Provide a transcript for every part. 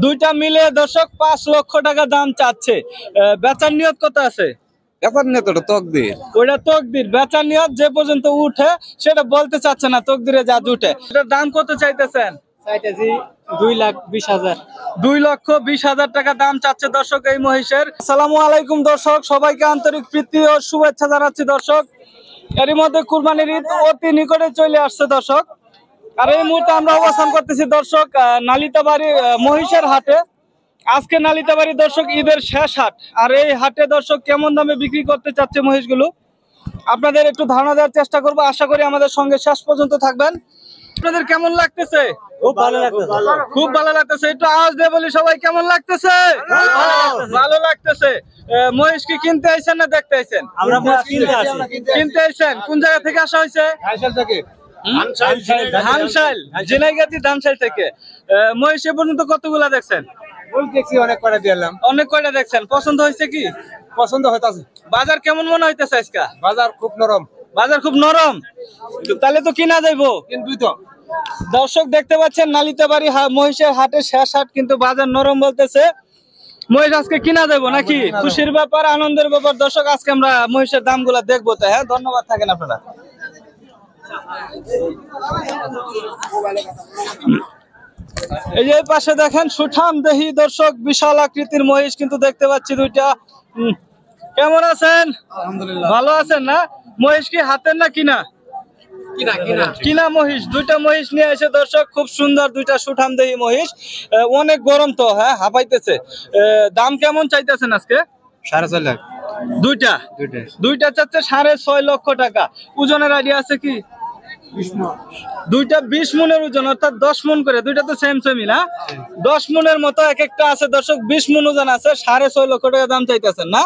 দুইটা মিলে দর্শক 5 লক্ষ টাকা দাম চাচ্ছে। বেচার নিয়ত কত আছে? ব্যাপার নিয়ে তো তকদির। ওটা তকদির, বেচার নিয়ত যে পর্যন্ত উঠে সেটা বলতে চাচ্ছে না, তকদিরে যা উঠে। এটার দাম কত চাইতেছেন? চাইতেছি 2,20,000। 2,20,000 টাকা দাম চাচ্ছে দর্শক এই মহিষের। আসসালামু আলাইকুম দর্শক, সবাইকে আন্তরিক প্রীতি ও শুভেচ্ছা জানাচ্ছি দর্শক। এরই মধ্যে কুরবানির ঈদ অতি নিকটে চলে আসছে দর্শক, আর এই মুহূর্তে আমরা অবস্থান করতেছি দর্শক নালিতাবাড়ি মহিষের হাটে। আজকে নালিতাবাড়ি দর্শক ঈদের শেষ হাট, আর এই হাটে দর্শক কেমন দামে বিক্রি করতে চাচ্ছে মহিষগুলো আপনাদের একটু ধারণা দেওয়ার চেষ্টা করবো। আশা করি আমাদের সঙ্গে শেষ পর্যন্ত থাকবেন। আপনাদের কেমন লাগতেছে? খুব ভালো লাগতেছে। খুব ভালো লাগতেছে। একটু আওয়াজ দিয়ে বলি সবাই, কেমন লাগতেছে? ভালো লাগতেছে। মহিষ কি কিনতে আইছেন না দেখতে আইছেন? আমরা কিনতে আসি। কিনতে আইছেন। কোন জায়গা থেকে আসা হয়েছে? ধানশাইল, ঝিনাইগাতি ধানশাইল থেকে। মহিষ এ পর্যন্ত কতগুলা দেখছেন? অনেক করে দিলাম। অনেক কয়টা দেখছেন। পছন্দ হয়েছে কি? পছন্দ হইতাছে। বাজার কেমন মনে হইতেছে আজকে? বাজার খুব নরম। বাজার খুব নরম, তাহলে তো কিনা যাইবো। কিন্তু তো দর্শক দেখতে পাচ্ছেন নালিতাবাড়ি মহিষের হাটে শেষ হাট, কিন্তু বাজার নরম বলতেছে। মহিষ আজকে কিনা যাবো নাকি? খুশির ব্যাপার, আনন্দের ব্যাপার দর্শক। আজকে আমরা মহিষের দামগুলা দেখবো। তো হ্যাঁ, ধন্যবাদ থাকেন আপনারা। এই যে পাশে দেখেন সুঠাম দেহি দর্শক, বিশাল আকৃতির মহিষ কিন্তু দেখতে পাচ্ছি দুইটা। কেমন আছেন? আলহামদুলিল্লাহ। ভালো আছেন না? মহিষ কি হাতের না কিনা? কিনা মহিষ। দুইটা মহিষ নিয়ে এসে দর্শক, খুব সুন্দর দুইটা সুঠাম দেহি মহিষ। অনেক গরম তো, হ্যাঁ হাঁপাইতেছে। দাম কেমন চাইতেছেন আজকে? 4.5 লাখ। দুইটা দুইটা চাচ্ছে 6.5 লক্ষ টাকা। ওজনের আইডিয়া আছে কি? দুইটা 20 মনের ওজন, অর্থাৎ 10 মন করে। দুইটা তো সেম সেমই না? 10 মনের মতো এক একটা আছে দর্শক। 20 মন ওজন আছে। 6.5 লক্ষ টাকা দাম চাইতেছেন না?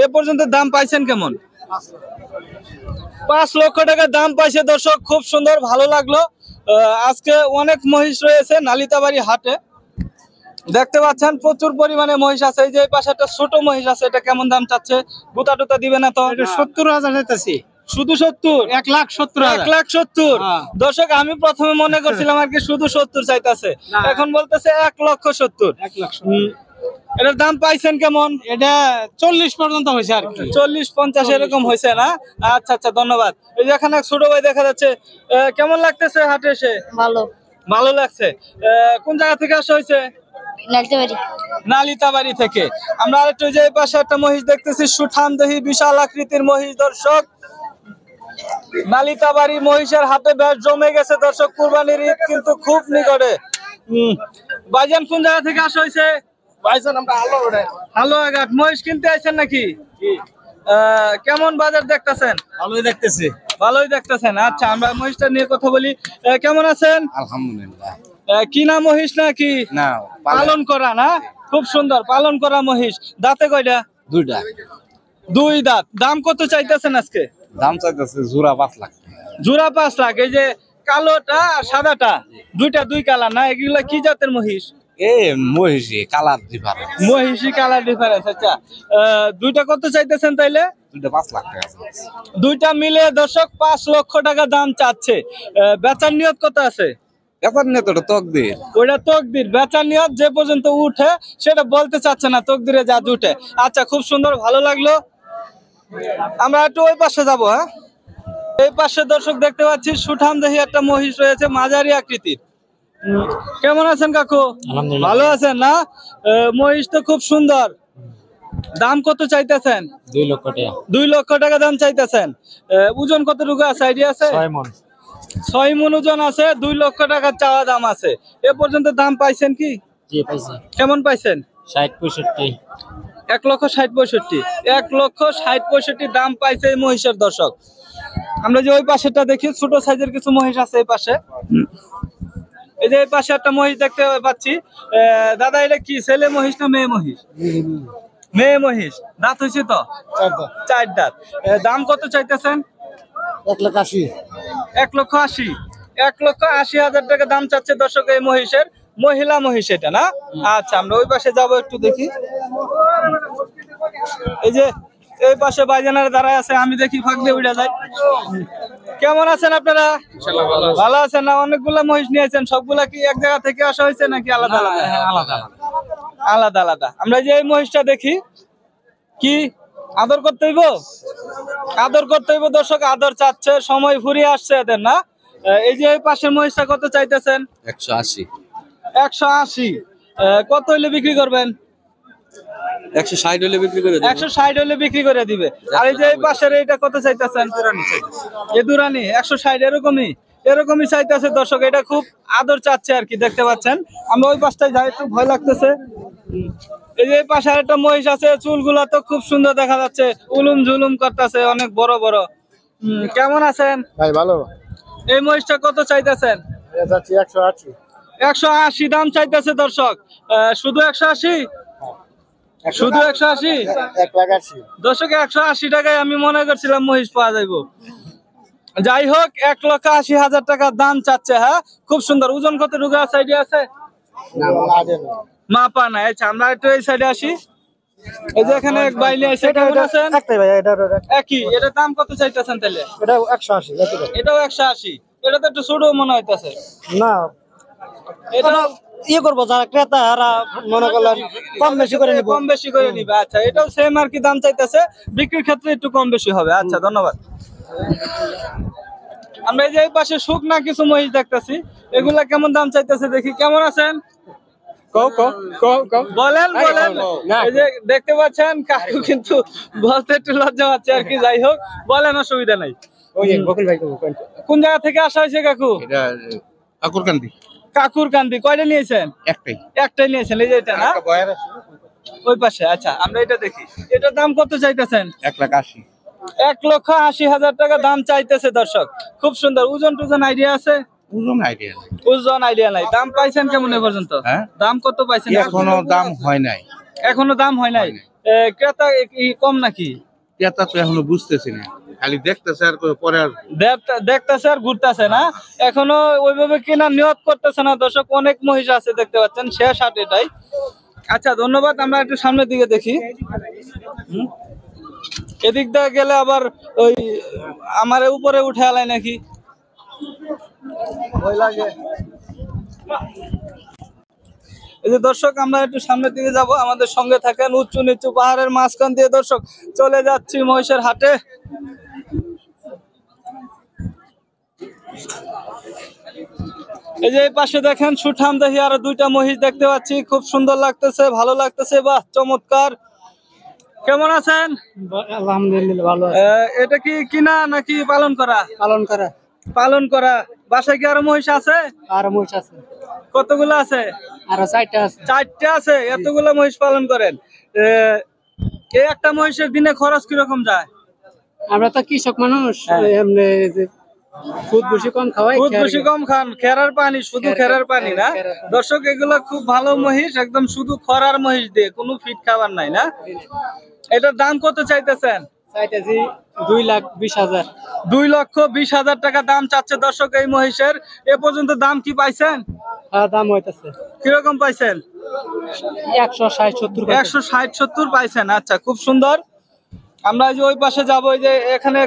এ পর্যন্ত দাম পাইছেন কেমন? 5 লক্ষ টাকা দাম পাইছে দর্শক। খুব সুন্দর, ভালো লাগলো। আজকে অনেক মহিষ রয়েছে নালিতাবাড়ি হাটে। দেখতে পাচ্ছেন প্রচুর পরিমাণে মহিষ আছে। এই যে পাশে একটা ছোট মহিষ আছে, এটা কেমন দাম চাচ্ছে? গুতা টুতা দিবে না তো? 70,000 চাইতেছি। শুধু 70? 1,70,000। 1,70,000। হ্যাঁ। দর্শক আমি প্রথমে মনে করছিলাম আর কি শুধু 70 চাইতেছে, এখন বলতেছে 1,70,000। 1,70,000। এটার দাম পাইছেন কেমন? এটা 40 পর্যন্ত হয়েছে আর কি। 40-50 এরকম হয়েছে না? আচ্ছা আচ্ছা, ধন্যবাদ। এই যে এখানে এক ছোট ভাই দেখা যাচ্ছে। কেমন লাগতেছে হাটে এসে? ভালো। ভালো লাগছে। কোন জায়গা থেকে আসা হয়েছে? নালিতাবাড়ি। নালিতাবাড়ি থেকে। আমরা আরেকটু যে পাশে একটা মহিষ দেখতেছি, সুঠাম দেহি বিশাল আকৃতির মহিষ দর্শক। নালিতাবাড়ি মহিষের হাটে বেশ জমে গেছে দর্শক। কুরবানির ঈদ কিন্তু খুব নিকটে। ভাইজান কোন জায়গা থেকে আসা হয়েছে? হালুয়াঘাট। মহিষ কিনতে আইছেন নাকি? কেমন বাজার দেখতেছেন? ভালোই দেখতেছি। ভালোই দেখতেছেন। আচ্ছা, আমরা মহিষটা নিয়ে কথা বলি। কেমন আছেন? আলহামদুলিল্লাহ। কিনা মহিষ নাকি না, পালন করা? না, খুব সুন্দর পালন করা মহিষ। দাঁতে কয়টা? দুইটা। 2 দাঁত। দাম কত চাইতেছেন আজকে? দাম চাইতেছে জোড়া 5 লাখ। জোড়া 5 লাখ। এই যে কালোটা আর সাদাটা, দুইটা 2 কালার না? এগুলা কি জাতের মহিষ? মহিষী কালার ডিফারেন্স। মহিষী কালার ডিফারেন্স। আচ্ছা, দুইটা কত চাইতেছেন তাইলে? দুইটা 5 লাখ টাকা। দুইটা মিলে দর্শক 5 লক্ষ টাকা দাম চাচ্ছে। বেচার নিয়ত কত আছে? ব্যাপার নিয়ে তো তকদির। ওটা তকদির, বেচার নিয়ত যে পর্যন্ত উঠে সেটা বলতে চাচ্ছে না, তকদিরে যা উঠে। আচ্ছা, খুব সুন্দর, ভালো লাগলো। আমরা একটু ওই পাশে যাবো। হ্যাঁ, এই পাশে দর্শক দেখতে পাচ্ছি সুঠাম দেহি একটা মহিষ রয়েছে, মাঝারি আকৃতির। কেমন আছেন কাকু? আলহামদুলিল্লাহ। ভালো আছেন না? মহিষ তো খুব সুন্দর। দাম কত চাইতেছেন? 2 লক্ষ টাকা। 2 লক্ষ টাকা দাম চাইতেছেন। ওজন কতটুকু আছে, আইডিয়া আছে? 6 মণ। 6 মণ ওজন আছে। 2 লক্ষ টাকা চাওয়া দাম আছে। এ পর্যন্ত দাম পাইছেন কি? জি পাইছি। কেমন পাইছেন? 60-65। 1,60,65। 1,60,65 দাম পাইছে এই মহিষের দর্শক। আমরা যে ওই পাশেটা দেখি, ছোট সাইজের কিছু মহিষ আছে এই পাশে। এই যে এই পাশে একটা মহিষ দেখতে পাচ্ছি। দাদা, এটা কি ছেলে মহিষ না মেয়ে মহিষ? মেয়ে মহিষ। দাঁত হয়েছে তো? 4 দাঁত। দাম কত চাইতেছেন? 1,80,000। 1,80,000। 1,80,000 টাকা দাম চাচ্ছে দর্শক এই মহিষের। মহিলা মহিষ এটা না? আচ্ছা, আমরা ওই পাশে যাবো একটু দেখি। এই যে এই পাশে বাইজানার দাঁড়ায় আছে, আমি দেখি ফাঁক দিয়ে উড়ে যায়। কেমন আছেন আপনারা? ভালো আছেন না? অনেকগুলা মহিষ নিয়েছেন, সবগুলা কি এক জায়গা থেকে আসা হয়েছে নাকি আলাদা আলাদা? আলাদা আলাদা। আমরা যে এই মহিষটা দেখি, কি আদর করতে হইব? আদর করতে হইব দর্শক, আদর চাচ্ছে, সময় ফুরিয়ে আসছে এদের না। এই যে এই পাশের মহিষটা কত চাইতেছেন? 180 180। কত হইলে বিক্রি করবেন? 160 হলে বিক্রি করে 160 হলে বিক্রি করে দিবে। আর এই যে এই পাশের এইটা কত চাইতেছেন? এ দুরানি 160, এরকমই চাইতেছে দর্শক। এটা খুব আদর চাচ্ছে আর কি, দেখতে পাচ্ছেন। আমরা ওই পাশটায় যাই, একটু ভয় লাগতেছে। এই যে এই পাশে একটা মহিষ আছে, চুলগুলা তো খুব সুন্দর দেখা যাচ্ছে, উলুম ঝুলুম করতেছে, অনেক বড় বড়। কেমন আছেন ভাই ভালো। এই মহিষটা কত চাইতেছেন? যাচ্ছি 180। 180 দাম চাইতেছে দর্শক। শুধু 180? শুধু 180? 180। দর্শক 180 টাকায় আমি মনে করছিলাম মহিষ পাওয়া যাইবো। যাই হোক, 1,80,000 টাকা দাম চাচ্ছে। হ্যাঁ, খুব সুন্দর। ওজন কত রুগা সাইডে আছে? মাপা নাই। আচ্ছা, আমরা একটু এই সাইডে আসি। এই যে এখানে এক বাইলে আছে, কেমন আছেন? একই। এটার দাম কত চাইতেছেন তাহলে? এটা 180। এটাও 180। এটা তো একটু ছোট মনে হইতেছে। না, এটা ইয়ে করবো যারা ক্রেতা এরা মনে করলেন কম বেশি করে নিব। কম বেশি করে নিবে। আচ্ছা, এটাও সেম আর কি দাম চাইতেছে, বিক্রির ক্ষেত্রে একটু কম বেশি হবে। আচ্ছা, ধন্যবাদ। আমরা এই যে এই পাশে শুকনা কিছু মহিষ দেখতেছি, এগুলা কেমন দাম চাইতেছে দেখি। কেমন আছেন? বলেন বলেন। এই যে দেখতে পাচ্ছেন, কাকু কিন্তু বলতে একটু লজ্জা পাচ্ছে আর কি। যাই হোক, বলেন, অসুবিধা নাই। কোন জায়গা থেকে আসা হয়েছে কাকু? এটা কাকুরকান্দি কাকুর কান্দি। কয়টা নিয়েছেন? একটাই নিয়েছেন। এই যে এটা না, ওই পাশে। আচ্ছা, আমরা এটা দেখি। এটার দাম কত চাইতেছেন? 180 1,80,000 টাকা দাম চাইতেছে দর্শক। খুব সুন্দর। ওজন টুজন আইডিয়া আছে? ওজন আইডিয়া ওজন আইডিয়া নাই। দাম পাইছেন কেমন এ পর্যন্ত? হ্যাঁ? দাম কত পাইছেন? এখনো দাম হয় নাই। এখনো দাম হয় নাই। ক্রেতা কি কম নাকি? ক্রেতা তো এখনো বুঝতেছি না, খালি দেখতেছে আর পরে আর দেখতেছে আর ঘুরতেছে না, এখনো ওইভাবে কেনার নিয়ত করতেছে না দর্শক। অনেক মহিষ আছে, দেখতে পাচ্ছেন, শেষ হাট এটাই। আচ্ছা, ধন্যবাদ। আমরা একটু সামনের দিকে দেখি। এদিক দিয়ে গেলে আবার ওই আমার উপরে উঠে আলাই নাকি, ভয় লাগে। এই যে দর্শক, আমরা একটু সামনের দিকে যাব, আমাদের সঙ্গে থাকেন। উঁচু নিচু পাহাড়ের মাঝখান দিয়ে দর্শক চলে যাচ্ছি মহিষের হাটে। এই যে এই পাশে দেখেন, সুঠাম দেখি আরো দুইটা মহিষ দেখতে পাচ্ছি, খুব সুন্দর লাগতেছে, ভালো লাগতেছে। বাহ, চমৎকার। কেমন আছেন? আলহামদুলিল্লাহ ভালো। এটা কি কিনা নাকি পালন করা? পালন করা। বাসায় কি আরো মহিষ আছে? আর মহিষ আছে। কতগুলো আছে? আর 4টা আছে। 4টা আছে। এতগুলো মহিষ পালন করেন। এই একটা মহিষের দিনে খরচ কিরকম যায়? আমরা তো কৃষক মানুষ, এমনি যে খুদ বেশি কম খাওয়াই। দুধ বেশি কম খান, খেরার পানি, শুধু খেরার পানি না দর্শক। এগুলো খুব ভালো মহিষ, একদম শুধু খরার মহিষ দিয়ে, কোনো ফিট খাবার নাই না। এটার দাম কত চাইতেছেন? চাইতেছি 2,20,000। 2,20,000 টাকা দাম চাচ্ছে দর্শক এই মহিষের। এ পর্যন্ত দাম কি পাইছেন? দাম হইতেছে কিরকম পাইছেন? 160-70। 160-70 পাইছেন। আচ্ছা, খুব সুন্দর। আমরা যে ওই পাশে যাবো, এই যে এখানে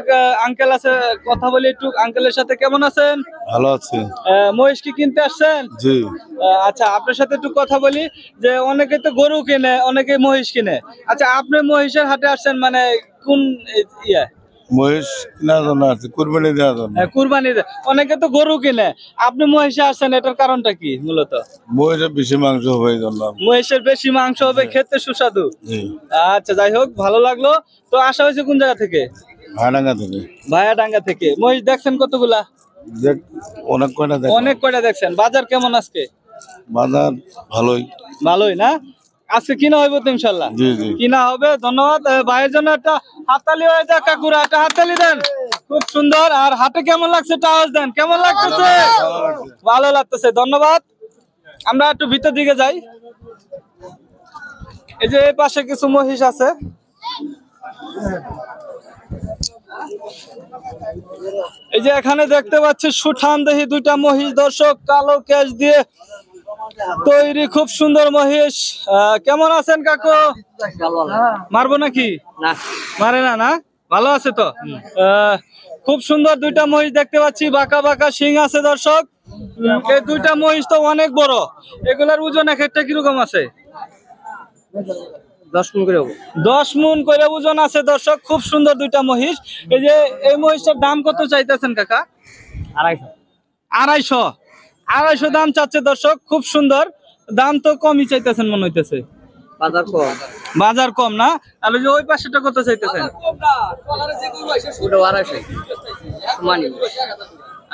আঙ্কেল আছে, কথা বলি একটু আঙ্কেলের সাথে। কেমন আছেন? ভালো আছে। মহিষ কি কিনতে আসছেন? জি। আচ্ছা, আপনার সাথে একটু কথা বলি। যে অনেকে তো গরু কিনে, অনেকে মহিষ কিনে। আচ্ছা, আপনি মহিষের হাটে আসছেন, মানে কোন ইয়ে? মহিষ কেনার জন্য আছে, কুরবানি দেওয়ার জন্য। কুরবানি। অনেকে তো গরু কিনে, আপনি মহিষে আসছেন, এটার কারণটা কি মূলত? মহিষের বেশি মাংস হবে এই জন্য। মহিষের বেশি মাংস হবে, খেতে সুস্বাদু। জি। আচ্ছা, যাই হোক, ভালো লাগলো। তো আসা হয়েছে কোন জায়গা থেকে? ভাড়াঙ্গা থেকে। ভায়াডাঙ্গা থেকে। মহিষ দেখছেন কতগুলা? দেখ, অনেক কয়টা দেখ। অনেক কয়টা দেখছেন। বাজার কেমন আজকে? বাজার ভালোই। ভালোই না? আজকে কিনা হইব তো ইনশাল্লাহ? জি জি। কিনা হবে। ধন্যবাদ। ভাইয়ের জন্য একটা হাততালি হয়ে যাক, কাকুরা একটা হাততালি দেন। খুব সুন্দর। আর হাটে কেমন লাগছে একটা আওয়াজ দেন। কেমন লাগতেছে? ভালো লাগতেছে। ধন্যবাদ। আমরা একটু ভিতর দিকে যাই। এই যে এই পাশে কিছু মহিষ আছে। এই যে এখানে দেখতে পাচ্ছি সুঠাম দেহি দুইটা মহিষ দর্শক, কালো কেশ দিয়ে তৈরি, খুব সুন্দর মহিষ। কেমন আছেন কাকু? মারবো নাকি? না, মারে না? না, ভালো আছে তো। খুব সুন্দর দুইটা মহিষ দেখতে পাচ্ছি, বাঁকা বাঁকা শিং আছে দর্শক। এই দুইটা মহিষ তো অনেক বড়, এগুলার ওজন এক একটা কিরকম আছে? 10 কোন করে হবো। 10 মণ করে ওজন আছে দর্শক। খুব সুন্দর দুইটা মহিষ। এই যে এই মহিষটার দাম কত চাইতেছেন কাকা? 250 250 দাম চাচ্ছে দর্শক। খুব সুন্দর দাম, তো কমই চাইতেছেন মনে হইতেছে। বাজার কম। বাজার কম না? আর ওই যে ওই পাশেটা কত চাইতেছেন? ওটা 250 মানি।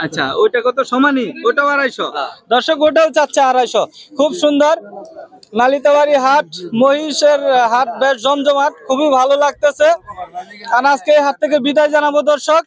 আচ্ছা, ওইটা কত? সমানই, ওটাও 250 দর্শক, ওটাও চাচ্ছে 250। খুব সুন্দর নালিতাবাড়ি হাট, মহিষের হাট বেশ জমজমাট, খুবই ভালো লাগতেছে। আর আজকে এই হাট থেকে বিদায় জানাবো দর্শক।